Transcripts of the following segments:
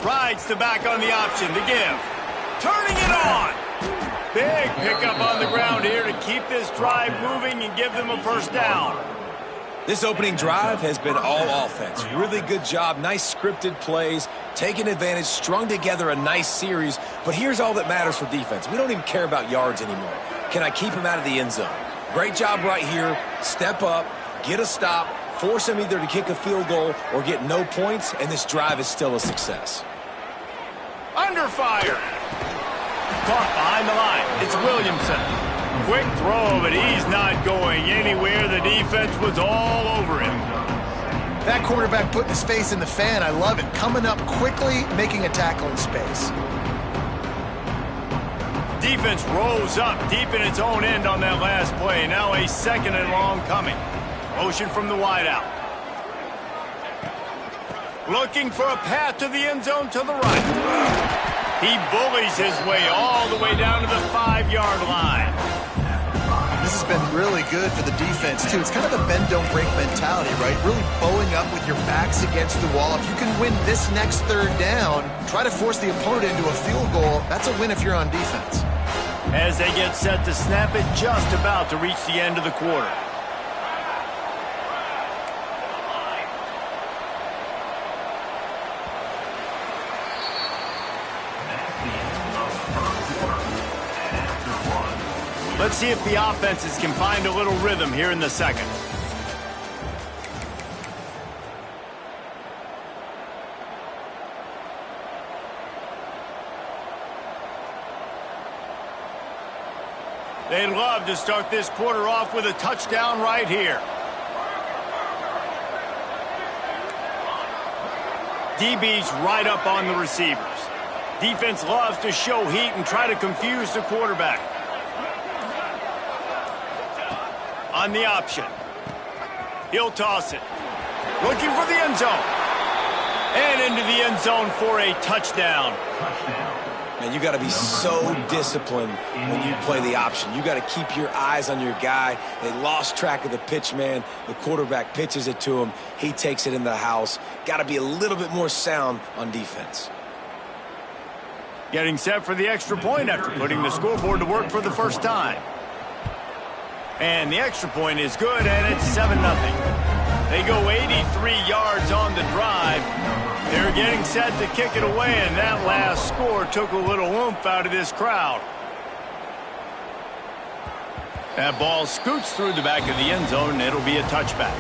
Rides the back on the option to give. Turning it on. Big pickup on the ground here to keep this drive moving and give them a first down. This opening drive has been all offense. Really good job, nice scripted plays, taking advantage, strung together a nice series. But here's all that matters for defense. We don't even care about yards anymore. Can I keep him out of the end zone? Great job right here. Step up, get a stop, force him either to kick a field goal or get no points, and this drive is still a success. Under fire. Caught behind the line. It's Williamson. Quick throw, but he's not going anywhere. The defense was all over him. That quarterback putting his face in the fan, I love it. Coming up quickly, making a tackle in space. Defense rose up deep in its own end on that last play. Now a second and long coming. Motion from the wideout. Looking for a path to the end zone to the right. He bullies his way all the way down to the 5-yard line. This has been really good for the defense, too. It's kind of a bend-don't-break mentality, right? Really bowing up with your backs against the wall. If you can win this next third down, try to force the opponent into a field goal. That's a win if you're on defense. As they get set to snap it, just about to reach the end of the quarter. Let's see if the offenses can find a little rhythm here in the second. They'd love to start this quarter off with a touchdown right here. DB's right up on the receivers. Defense loves to show heat and try to confuse the quarterback. On the option. He'll toss it. Looking for the end zone. And into the end zone for a touchdown. Man, you got to be so disciplined when you play the option. You got to keep your eyes on your guy. They lost track of the pitch, man. The quarterback pitches it to him. He takes it in the house. Got to be a little bit more sound on defense. Getting set for the extra point after putting the scoreboard to work for the first time. And the extra point is good, and it's 7-0. They go 83 yards on the drive. They're getting set to kick it away, and that last score took a little oomph out of this crowd. That ball scoots through the back of the end zone, and it'll be a touchback.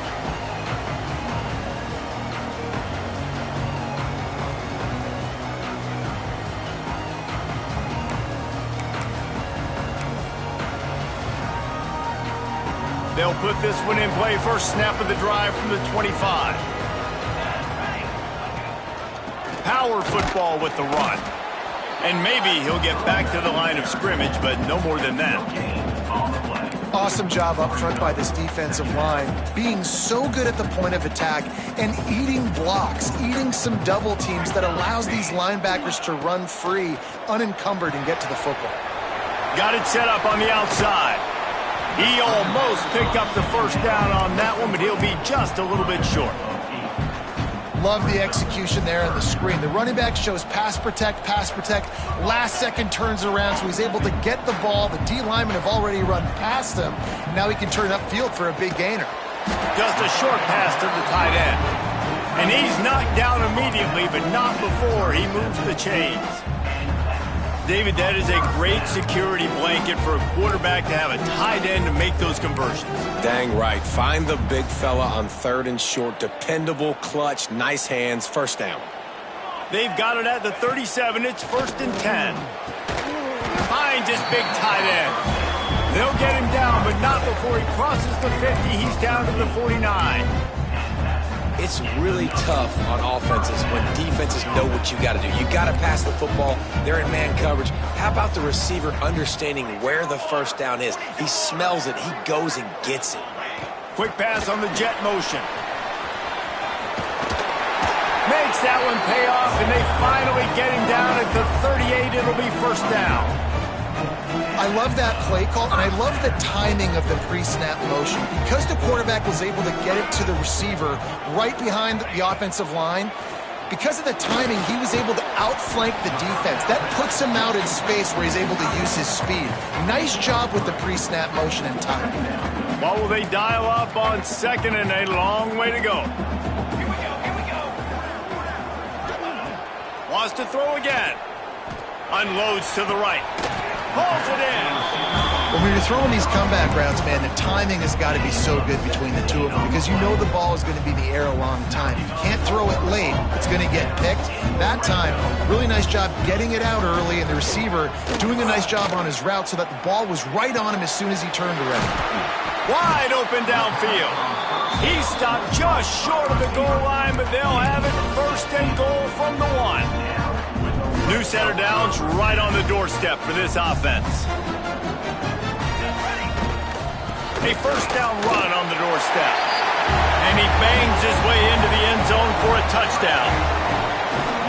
They'll put this one in play. First snap of the drive from the 25. Power football with the run. And maybe he'll get back to the line of scrimmage, but no more than that. Awesome job up front by this defensive line, being so good at the point of attack and eating blocks, eating some double teams that allows these linebackers to run free, unencumbered, and get to the football. Got it set up on the outside. He almost picked up the first down on that one, but he'll be just a little bit short. Love the execution there on the screen. The running back shows pass protect, last second turns around, so he's able to get the ball. The D linemen have already run past him. Now he can turn upfield for a big gainer. Just a short pass to the tight end. And he's knocked down immediately, but not before he moves the chains. David, that is a great security blanket for a quarterback to have a tight end to make those conversions. Dang right. Find the big fella on third and short. Dependable, clutch, nice hands, first down. They've got it at the 37. It's 1st and 10. Finds his big tight end. They'll get him down, but not before he crosses the 50. He's down to the 49. It's really tough on offenses when defenses know what you got to do. You got to pass the football. They're in man coverage. How about the receiver understanding where the first down is? He smells it. He goes and gets it. Quick pass on the jet motion. Makes that one pay off, and they finally get him down at the 38. It'll be first down. I love that play call, and I love the timing of the pre-snap motion. Because the quarterback was able to get it to the receiver right behind the offensive line, Because of the timing, he was able to outflank the defense. That puts him out in space where he's able to use his speed. Nice job with the pre-snap motion and timing. What will they dial up on second and a long way to go? Here we go. Wants to throw again. Unloads to the right. Pulls it in. When you're throwing these comeback routes, man, the timing has got to be so good between the two of them because you know the ball is going to be in the air a long time. You can't throw it late. It's going to get picked. That time, really nice job getting it out early, and the receiver doing a nice job on his route so that the ball was right on him as soon as he turned around. Wide open downfield. He stopped just short of the goal line, but they'll have it first and goal from the 1. New center downs right on the doorstep for this offense. A first down run on the doorstep. And he bangs his way into the end zone for a touchdown.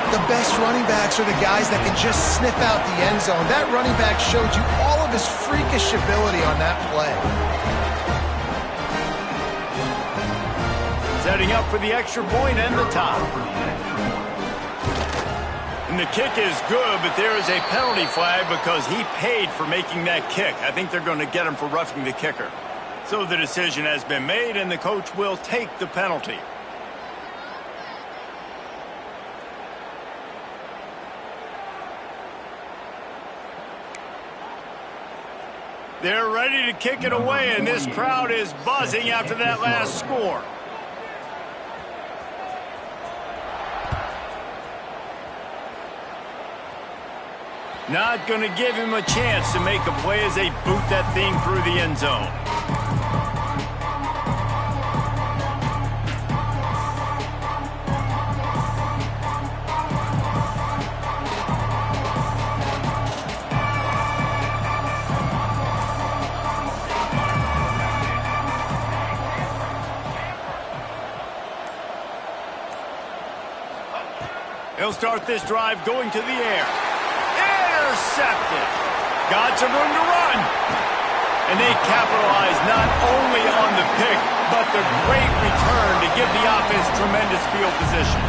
The best running backs are the guys that can just sniff out the end zone. That running back showed you all of his freakish ability on that play. Setting up for the extra point and the top. And the kick is good, but there is a penalty flag because he paid for making that kick. I think they're going to get him for roughing the kicker. So the decision has been made, and the coach will take the penalty. They're ready to kick it away, and this crowd is buzzing after that last score. Not going to give him a chance to make a play as they boot that thing through the end zone. He'll start this drive going to the air. Intercepted. Got some room to run. And they capitalize not only on the pick, but the great return to give the offense tremendous field position.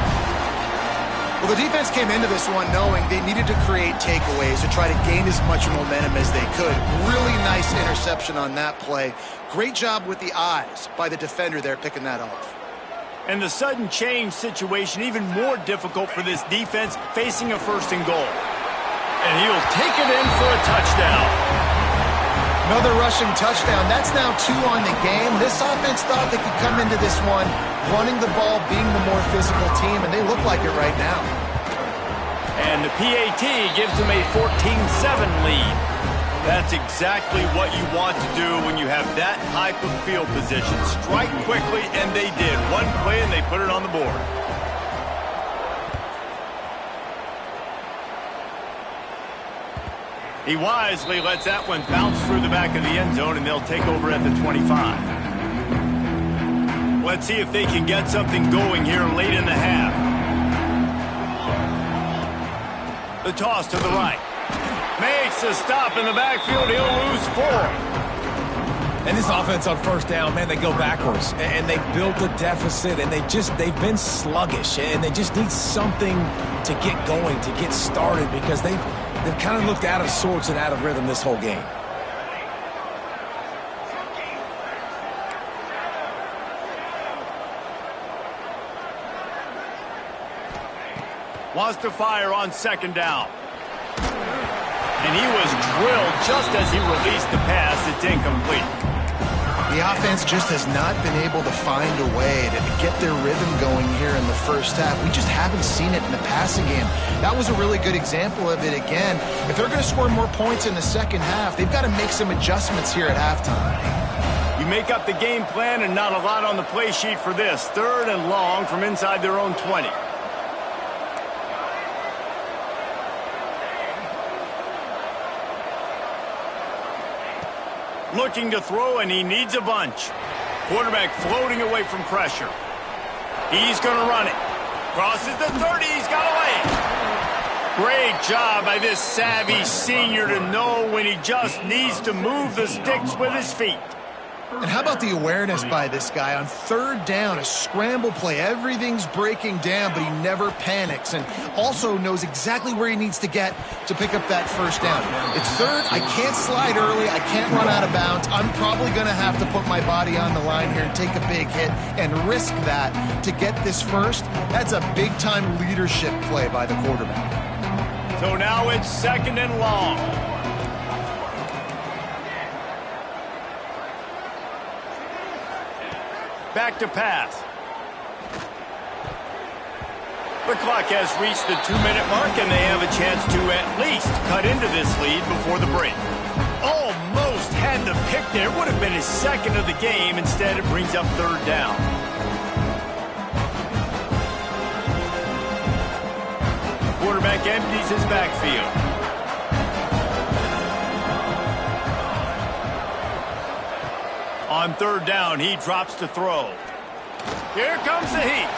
Well, the defense came into this one knowing they needed to create takeaways to try to gain as much momentum as they could. Really nice interception on that play. Great job with the eyes by the defender there picking that off. And the sudden change situation even more difficult for this defense facing a first and goal. And he'll take it in for a touchdown. Another rushing touchdown. That's now 2 on the game. This offense thought they could come into this one running the ball, being the more physical team, and they look like it right now. And the PAT gives them a 14-7 lead. That's exactly what you want to do when you have that type of field position. Strike quickly, and they did. One play, and they put it on the board. He wisely lets that one bounce through the back of the end zone, and they'll take over at the 25. Let's see if they can get something going here late in the half. The toss to the right. Makes a stop in the backfield. He'll lose 4. And this offense on first down, man, they go backwards. And they built a deficit, and they've been sluggish. And they just need something to get going, to get started, because they've kind of looked out of sorts and out of rhythm this whole game. Wants to fire on second down. And he was drilled just as he released the pass. It's incomplete. The offense just has not been able to find a way to get their rhythm going here in the first half. We just haven't seen it in the passing game. That was a really good example of it again. If they're going to score more points in the second half, they've got to make some adjustments here at halftime. You make up the game plan and not a lot on the play sheet for this. 3rd and long from inside their own 20. Looking to throw, and he needs a bunch. Quarterback floating away from pressure. He's going to run it. Crosses the 30. He's got away. Great job by this savvy senior to know when he just needs to move the sticks with his feet. And how about the awareness by this guy on third down, a scramble play. Everything's breaking down, but he never panics and also knows exactly where he needs to get to pick up that first down. It's third. I can't slide early. I can't run out of bounds. I'm probably going to have to put my body on the line here and take a big hit and risk that to get this first. That's a big-time leadership play by the quarterback. So now it's second and long. Back to pass. The clock has reached the 2-minute mark, and they have a chance to at least cut into this lead before the break. Almost had the pick there. Would have been his second of the game. Instead, it brings up third down. Quarterback empties his backfield. On third down, he drops to throw. Here comes the heat.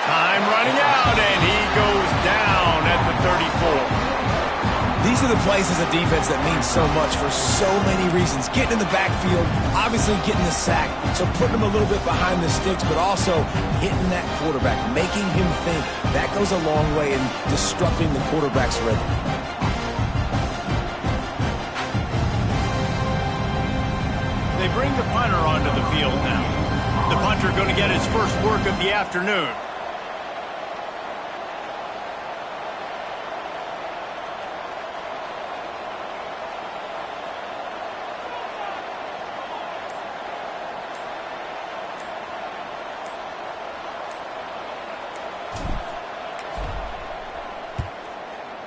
Time running out, and he goes down at the 34. These are the plays as a defense that mean so much for so many reasons. Getting in the backfield, obviously getting the sack, so putting him a little bit behind the sticks, but also hitting that quarterback, making him think. That goes a long way in disrupting the quarterback's rhythm. They bring the punter onto the field now. The punter going to get his first work of the afternoon.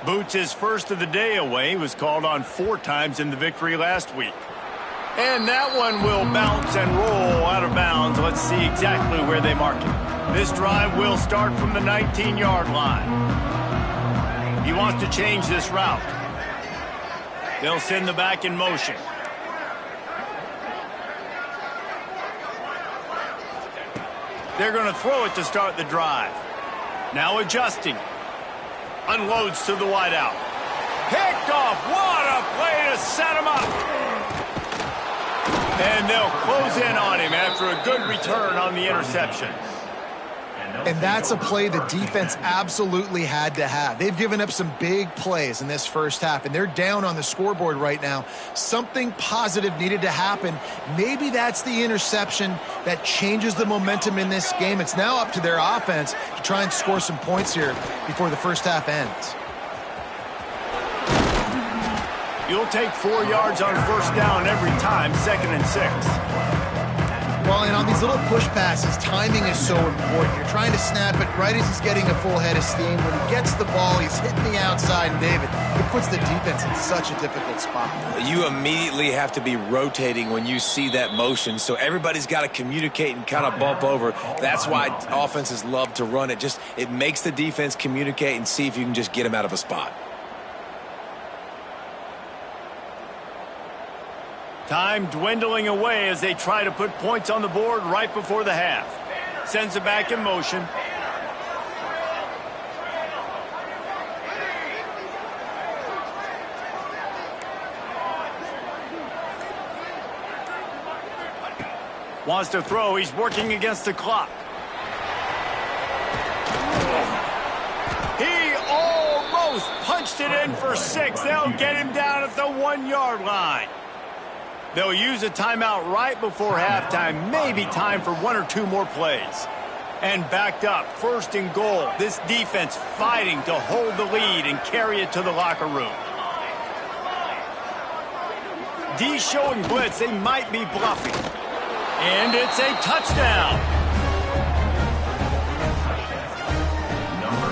Boots his first of the day away. He was called on 4 times in the victory last week. And that one will bounce and roll out of bounds. Let's see exactly where they mark it. This drive will start from the 19-yard line. He wants to change this route. They'll send the back in motion. They're going to throw it to start the drive. Now adjusting. Unloads to the wideout. Picked off. What a play to set him up. And they'll close in on him after a good return on the interception. And that's a play the defense absolutely had to have. They've given up some big plays in this first half, and they're down on the scoreboard right now. Something positive needed to happen. Maybe that's the interception that changes the momentum in this game. It's now up to their offense to try and score some points here before the first half ends. You'll take 4 yards on first down every time, 2nd and 6. Well, and on these little push passes, timing is so important. You're trying to snap it right as he's getting a full head of steam. When he gets the ball, he's hitting the outside, and David, it puts the defense in such a difficult spot. You immediately have to be rotating when you see that motion, so everybody's got to communicate and kind of bump over. That's why offenses love to run it. It makes the defense communicate and see if you can just get him out of a spot. Time dwindling away as they try to put points on the board right before the half. Sends it back in motion. Wants to throw. He's working against the clock. He almost punched it in for 6. They'll get him down at the 1-yard line. They'll use a timeout right before halftime. Maybe time for 1 or 2 more plays. And backed up, 1st and goal. This defense fighting to hold the lead and carry it to the locker room. D showing blitz. They might be bluffing. And it's a touchdown.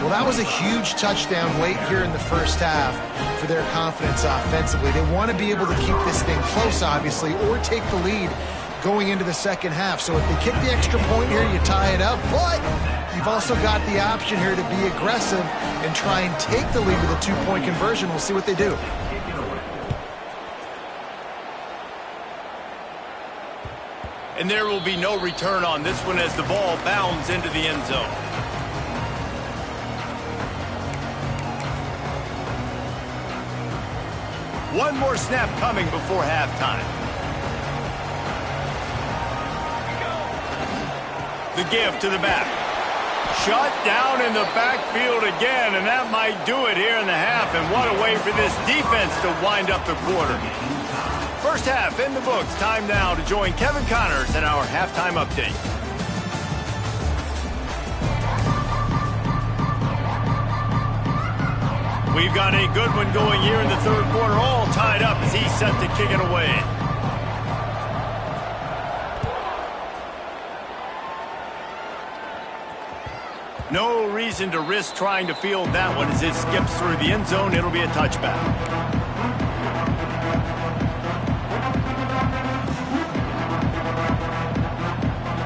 Well, that was a huge touchdown late here in the first half for their confidence offensively. They want to be able to keep this thing close, obviously, or take the lead going into the second half. So if they kick the extra point here, you tie it up. But you've also got the option here to be aggressive and try and take the lead with a 2-point conversion. We'll see what they do. And there will be no return on this one as the ball bounds into the end zone. One more snap coming before halftime. The give to the back. Shut down in the backfield again, and that might do it here in the half. And what a way for this defense to wind up the quarter. First half in the books. Time now to join Kevin Connors in our halftime update. We've got a good one going here in the third quarter, all tied up as he's set to kick it away. No reason to risk trying to field that one as it skips through the end zone. It'll be a touchback.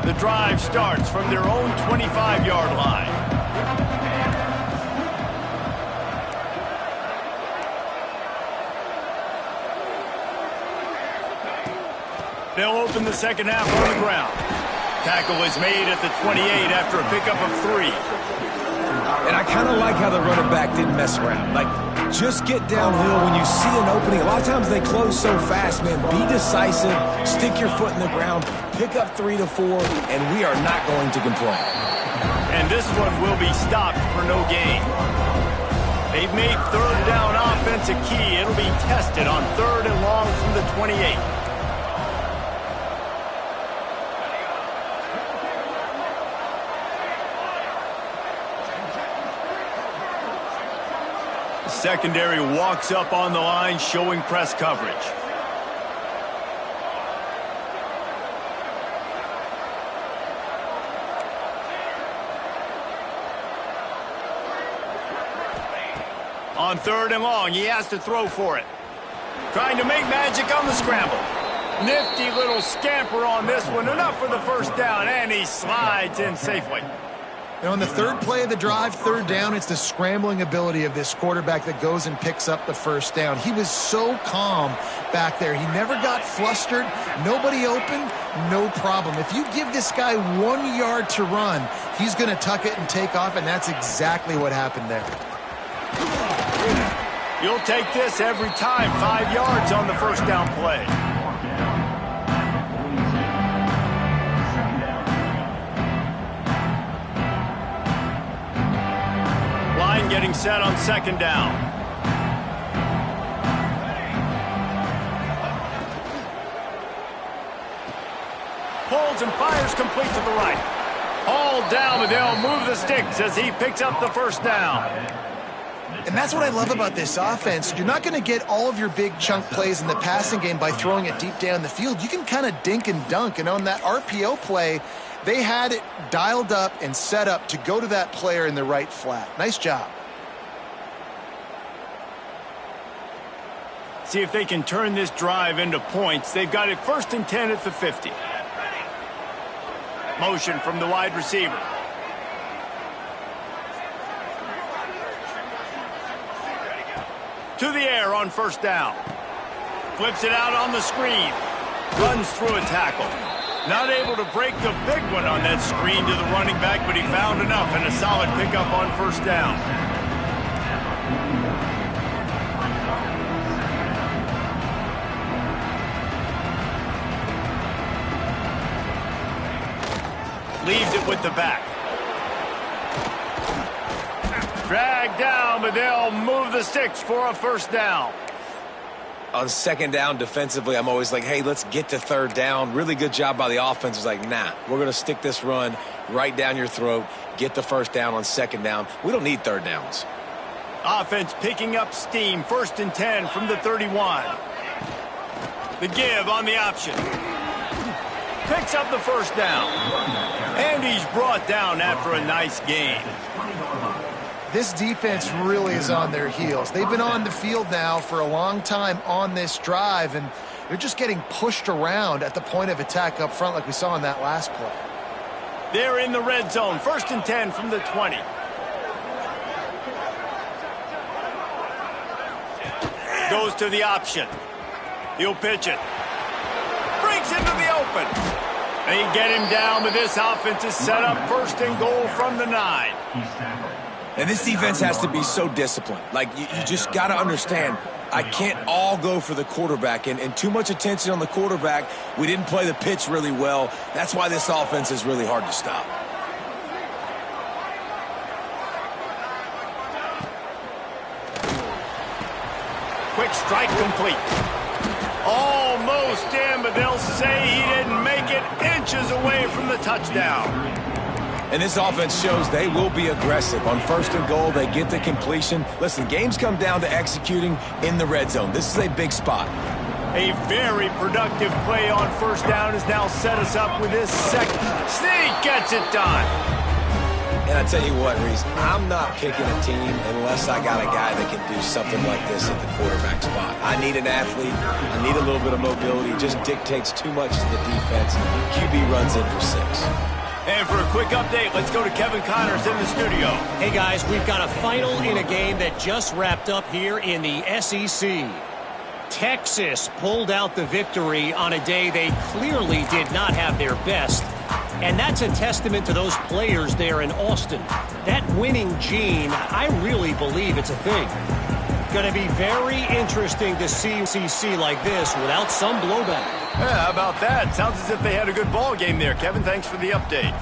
The drive starts from their own 25-yard line. They'll open the second half on the ground. Tackle is made at the 28 after a pickup of 3. And I kind of like how the running back didn't mess around. Like, just get downhill when you see an opening. A lot of times they close so fast, man. Be decisive, stick your foot in the ground, pick up 3 to 4, and we are not going to complain. And this one will be stopped for no gain. They've made third down offense a key. It'll be tested on 3rd and long from the 28. Secondary walks up on the line, showing press coverage. On 3rd and long, he has to throw for it. Trying to make magic on the scramble. Nifty little scamper on this one. Enough for the first down, and he slides in safely. And on the third play of the drive, 3rd down, it's the scrambling ability of this quarterback that goes and picks up the first down. He was so calm back there. He never got flustered. Nobody open, no problem. If you give this guy 1 yard to run, he's going to tuck it and take off, and that's exactly what happened there. You'll take this every time. 5 yards on the first down play. Line getting set on 2nd down. Pulls and fires complete to the right. All down, but they'll move the sticks as he picks up the first down. And that's what I love about this offense. You're not going to get all of your big chunk plays in the passing game by throwing it deep down the field. You can kind of dink and dunk. And on that RPO play, they had it dialed up and set up to go to that player in the right flat. Nice job. See if they can turn this drive into points. They've got it 1st and 10 at the 50. Motion from the wide receiver. To the air on 1st down. Flips it out on the screen. Runs through a tackle. Not able to break the big one on that screen to the running back, but he found enough and a solid pickup on 1st down. Leaves it with the back. Dragged down, but they'll move the sticks for a 1st down. On 2nd down defensively, I'm always like, hey, let's get to 3rd down. Really good job by the offense. It's like, nah, we're going to stick this run right down your throat, get the 1st down on 2nd down. We don't need 3rd downs. Offense picking up steam. 1st and 10 from the 31. The give on the option. Picks up the 1st down. And he's brought down after a nice gain. This defense really is on their heels. They've been on the field now for a long time on this drive, and they're just getting pushed around at the point of attack up front like we saw in that last play. They're in the red zone. 1st and 10 from the 20. Goes to the option. He'll pitch it. Breaks into the open. They get him down, but this offense is set up 1st and goal from the 9. And this defense has to be so disciplined. Like, you just got to understand, I can't all go for the quarterback. And too much attention on the quarterback. We didn't play the pitch really well. That's why this offense is really hard to stop. quick strike complete. Almost in, but they'll say he didn't make it, inches away from the touchdown. And this offense shows they will be aggressive. On 1st and goal, they get the completion. Listen, games come down to executing in the red zone. This is a big spot. A very productive play on 1st down has now set us up with this second. Sneak gets it done. And I tell you what, Reese, I'm not picking a team unless I got a guy that can do something like this at the quarterback spot. I need an athlete. I need a little bit of mobility. It just dictates too much to the defense. QB runs in for 6. And for a quick update, let's go to Kevin Connors in the studio. Hey, guys, we've got a final in a game that just wrapped up here in the SEC. Texas pulled out the victory on a day they clearly did not have their best. And that's a testament to those players there in Austin. That winning gene, I really believe it's a thing. Going to be very interesting to see CC like this without some blowback. Yeah, how about that? Sounds as if they had a good ball game there, Kevin. Thanks for the update.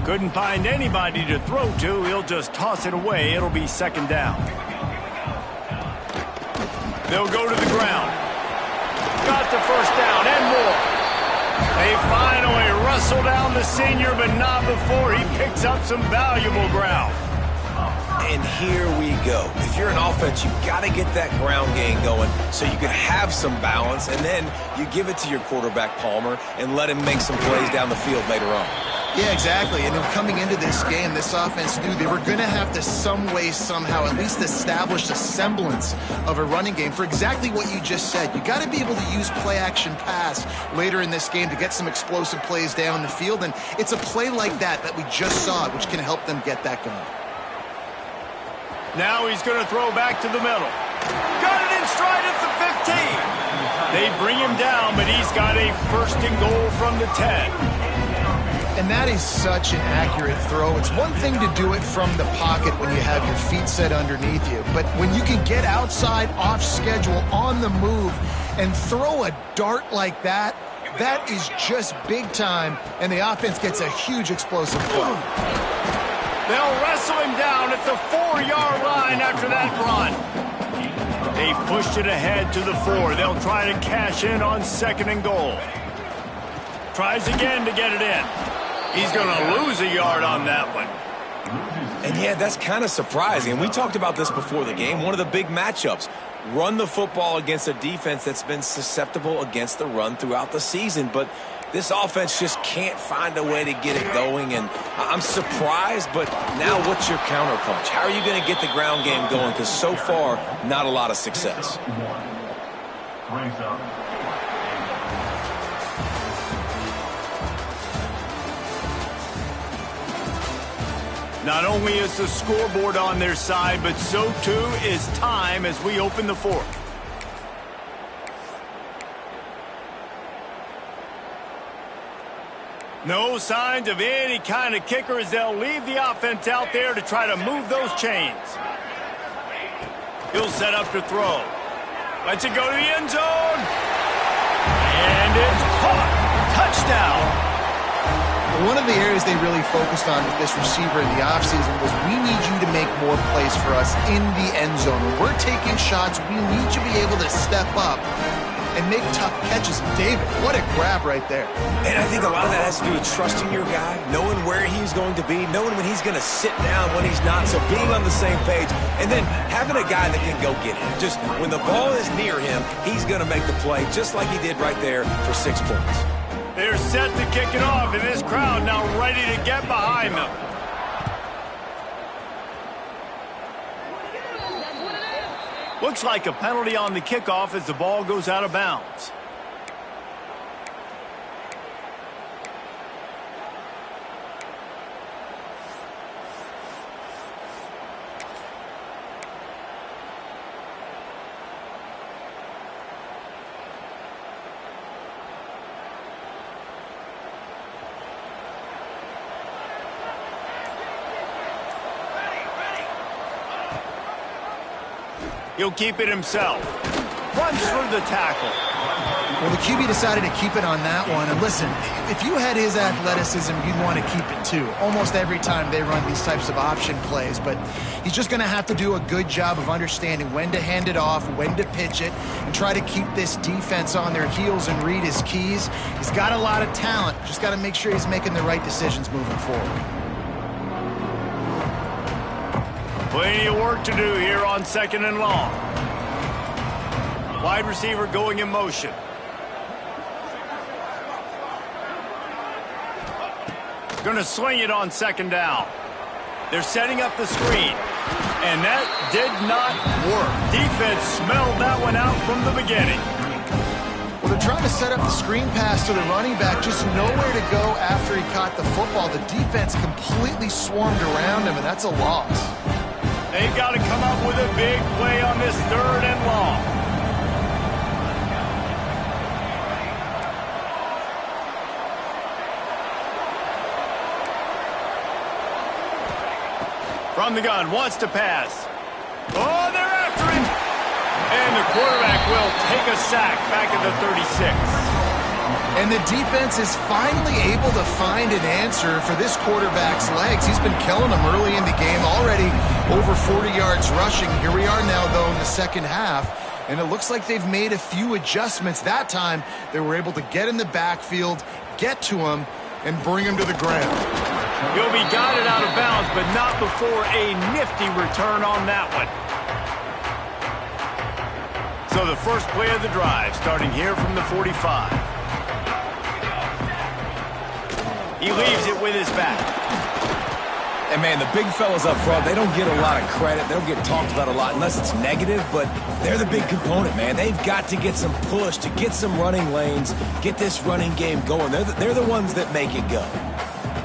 Couldn't find anybody to throw to. He'll just toss it away. It'll be 2nd down. They'll go to the ground. Got the 1st down and more. They finally wrestle down the senior, but not before he picks up some valuable ground. And here we go. If you're an offense, you've got to get that ground game going so you can have some balance, and then you give it to your quarterback, Palmer, and let him make some plays down the field later on. Yeah, exactly. And coming into this game, this offense knew they were going to have to some way, somehow, at least establish a semblance of a running game for exactly what you just said. You got to be able to use play-action pass later in this game to get some explosive plays down the field, and it's a play like that we just saw, which can help them get that going. Now he's going to throw back to the middle. Got it in stride at the 15. They bring him down, but he's got a 1st and goal from the 10. And that is such an accurate throw. It's one thing to do it from the pocket when you have your feet set underneath you, but when you can get outside, off schedule, on the move, and throw a dart like that, that is just big time, and the offense gets a huge explosive play. They'll wrestle him down at the 4-yard line after that run. They pushed it ahead to the 4. They'll try to cash in on 2nd and goal. Tries again to get it in. He's going to lose a yard on that one. And yeah, that's kind of surprising. We talked about this before the game. One of the big matchups. Run the football against a defense that's been susceptible against the run throughout the season. But this offense just can't find a way to get it going. And I'm surprised, but now what's your counterpunch? How are you going to get the ground game going? Because so far, not a lot of success. Not only is the scoreboard on their side, but so too is time as we open the 4th. No signs of any kind of kicker as they'll leave the offense out there to try to move those chains. He'll set up to throw. Lets it go to the end zone. And it's caught. Touchdown. One of the areas they really focused on with this receiver in the offseason was we need you to make more plays for us in the end zone. When we're taking shots, we need you to be able to step up and make tough catches. David, what a grab right there. And I think a lot of that has to do with trusting your guy, knowing where he's going to be, knowing when he's going to sit down, when he's not, so being on the same page, and then having a guy that can go get him. Just when the ball is near him, he's going to make the play just like he did right there for 6 points. They're set to kick it off, and this crowd now ready to get behind them. Looks like a penalty on the kickoff as the ball goes out of bounds. He'll keep it himself. Runs through the tackle. Well, the QB decided to keep it on that one. And listen, if you had his athleticism, you'd want to keep it too. Almost every time they run these types of option plays. But he's just going to have to do a good job of understanding when to hand it off, when to pitch it, and try to keep this defense on their heels and read his keys. He's got a lot of talent. Just got to make sure he's making the right decisions moving forward. Plenty of work to do here on 2nd and long. Wide receiver going in motion. Going to swing it on 2nd down. They're setting up the screen. And that did not work. Defense smelled that one out from the beginning. Well, they're trying to set up the screen pass to the running back, just nowhere to go after he caught the football. The defense completely swarmed around him, and that's a loss. They've got to come up with a big play on this 3rd and long. From the gun, wants to pass. Oh, they're after him. And the quarterback will take a sack back at the 36. And the defense is finally able to find an answer for this quarterback's legs. He's been killing them early in the game, already over 40 yards rushing. Here we are now, though, in the second half. And it looks like they've made a few adjustments. That time, they were able to get in the backfield, get to him, and bring him to the ground. He'll be guided out of bounds, but not before a nifty return on that one. So the first play of the drive, starting here from the 45. He leaves it with his back. And, man, the big fellas up front, they don't get a lot of credit. They don't get talked about a lot unless it's negative, but they're the big component, man. They've got to get some push, to get some running lanes, get this running game going. They're the ones that make it go.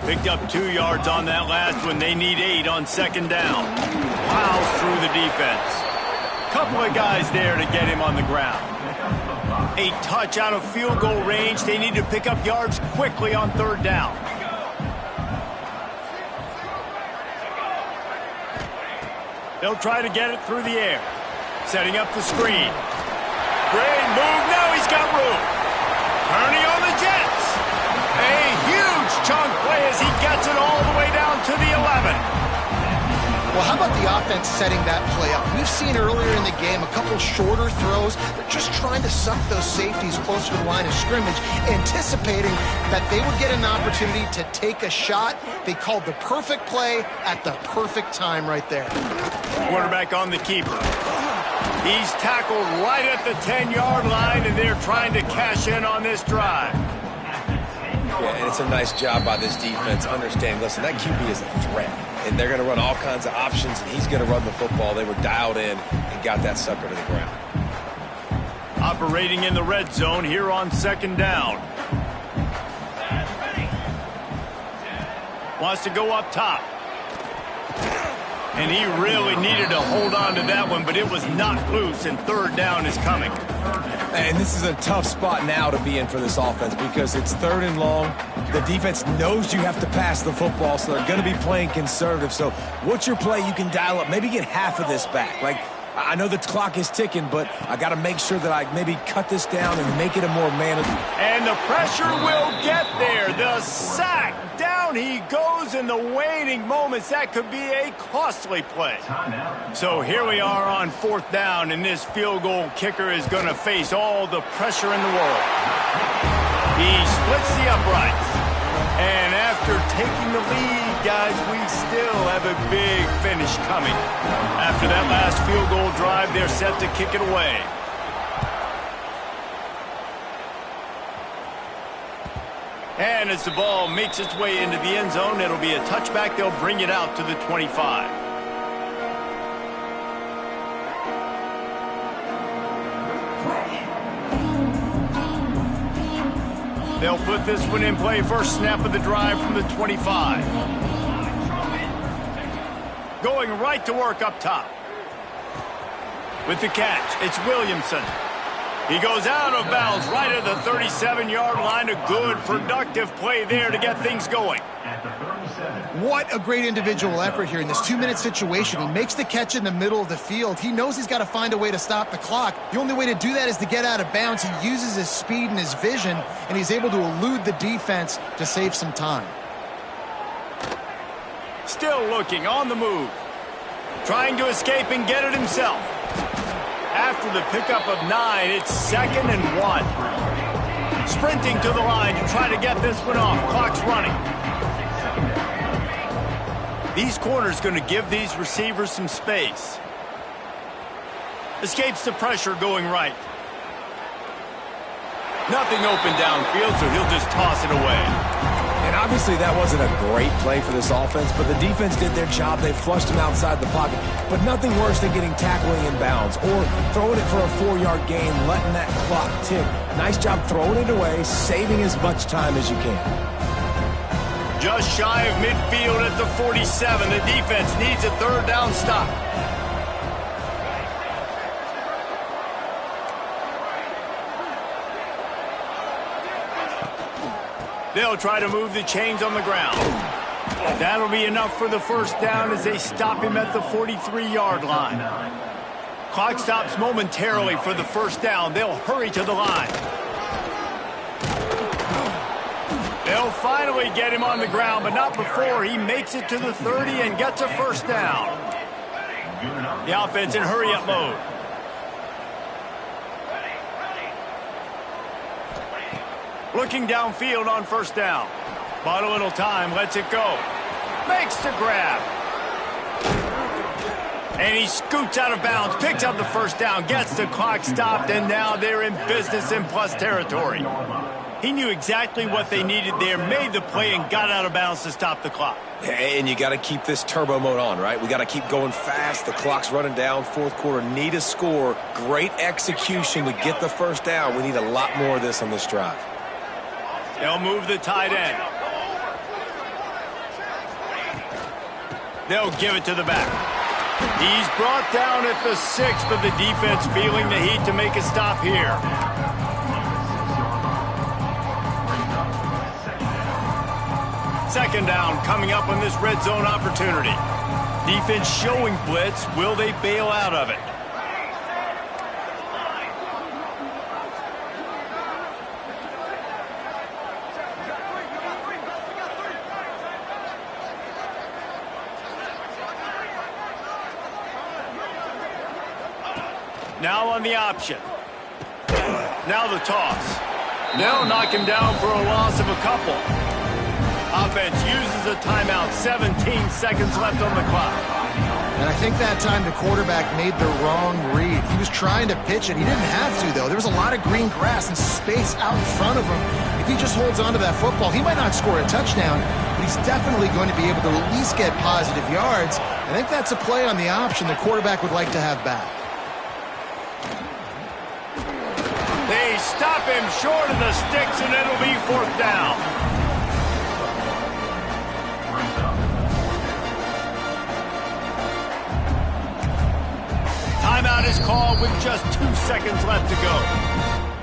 Picked up 2 yards on that last one. They need 8 on 2nd down. Plows through the defense. Couple of guys there to get him on the ground. A touch out of field goal range. They need to pick up yards quickly on 3rd down. They'll try to get it through the air. Setting up the screen. Great move. Now he's got room. Turning on the Jets. A huge chunk play as he gets it all the way down to the 11. Well, how about the offense setting that play up? We've seen earlier in the game a couple shorter throws. They're just trying to suck those safeties closer to the line of scrimmage, anticipating that they would get an opportunity to take a shot. They called the perfect play at the perfect time right there. Quarterback on the keeper. He's tackled right at the 10-yard line, and they're trying to cash in on this drive. Yeah, and it's a nice job by this defense. Understand, listen, that QB is a threat. And they're going to run all kinds of options, and he's going to run the football. They were dialed in and got that sucker to the ground. Operating in the red zone here on 2nd down. Wants to go up top. And he really needed to hold on to that one, but it was knocked loose, and 3rd down is coming. And this is a tough spot now to be in for this offense because it's 3rd and long. The defense knows you have to pass the football, so they're going to be playing conservative. So what's your play you can dial up? Maybe get half of this back. Like, I know the clock is ticking, but I got to make sure that I maybe cut this down and make it a more manageable. And the pressure will get there. The sack. Down he goes in the waning moments. That could be a costly play. So here we are on 4th down, and this field goal kicker is going to face all the pressure in the world. He splits the uprights. And after taking the lead, guys, we still have a big finish coming. After that last field goal drive, they're set to kick it away. And as the ball makes its way into the end zone, it'll be a touchback. They'll bring it out to the 25. They'll put this one in play. First snap of the drive from the 25. Going right to work up top. With the catch, it's Williamson. He goes out of bounds right at the 37-yard line. A good, productive play there to get things going. At the 37. What a great individual effort here in this 2-minute situation. He makes the catch in the middle of the field. He knows he's got to find a way to stop the clock. The only way to do that is to get out of bounds. He uses his speed and his vision, and he's able to elude the defense to save some time. Still looking on the move. Trying to escape and get it himself. After the pickup of 9, it's 2nd and 1. Sprinting to the line to try to get this one off. Clock's running. These corners going to give these receivers some space. Escapes the pressure going right. Nothing open downfield, so he'll just toss it away. And obviously that wasn't a great play for this offense, but the defense did their job. They flushed him outside the pocket. But nothing worse than getting tackling in bounds or throwing it for a 4-yard gain, letting that clock tick. Nice job throwing it away, saving as much time as you can. Just shy of midfield at the 47. The defense needs a 3rd down stop. They'll try to move the chains on the ground. That'll be enough for the 1st down as they stop him at the 43-yard line. Clock stops momentarily for the 1st down. They'll hurry to the line. They'll finally get him on the ground, but not before he makes it to the 30 and gets a 1st down. The offense in hurry-up mode. Looking downfield on 1st down. Bought a little time, lets it go. Makes the grab. And he scoots out of bounds, picks up the 1st down, gets the clock stopped, and now they're in business in plus territory. He knew exactly what they needed there, made the play, and got out of bounds to stop the clock. And you got to keep this turbo mode on, right? We got to keep going fast. The clock's running down. 4th quarter, need a score. Great execution to get the 1st down. We need a lot more of this on this drive. They'll move the tight end. They'll give it to the back. He's brought down at the 6, but the defense feeling the heat to make a stop here. 2nd down coming up on this red zone opportunity. Defense showing blitz. Will they bail out of it? Now on the option. Now the toss. They'll knock him down for a loss of a couple. Offense uses a timeout. 17 seconds left on the clock. And I think that time the quarterback made the wrong read. He was trying to pitch it. He didn't have to, though. There was a lot of green grass and space out in front of him. If he just holds on to that football, he might not score a touchdown, but he's definitely going to be able to at least get positive yards. I think that's a play on the option the quarterback would like to have back. They stop him short of the sticks, and it'll be 4th down. Timeout is called with just 2 seconds left to go.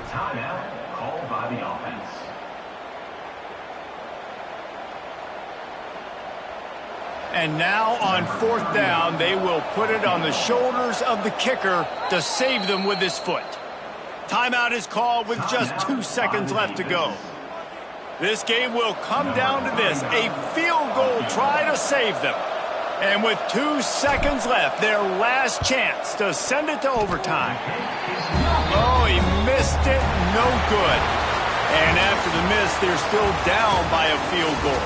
Timeout called by the offense. And now on 4th down, they will put it on the shoulders of the kicker to save them with his foot. Timeout is called with just 2 seconds left to go. This game will come down to this, a field goal try to save them. And with 2 seconds left, their last chance to send it to overtime. Oh, he missed it, no good. And after the miss, they're still down by a field goal.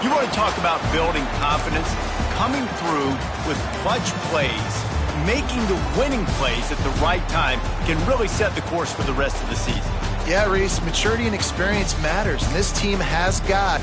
You want to talk about building confidence? Coming through with clutch plays, making the winning plays at the right time can really set the course for the rest of the season. Yeah, Reese, maturity and experience matters, and this team has got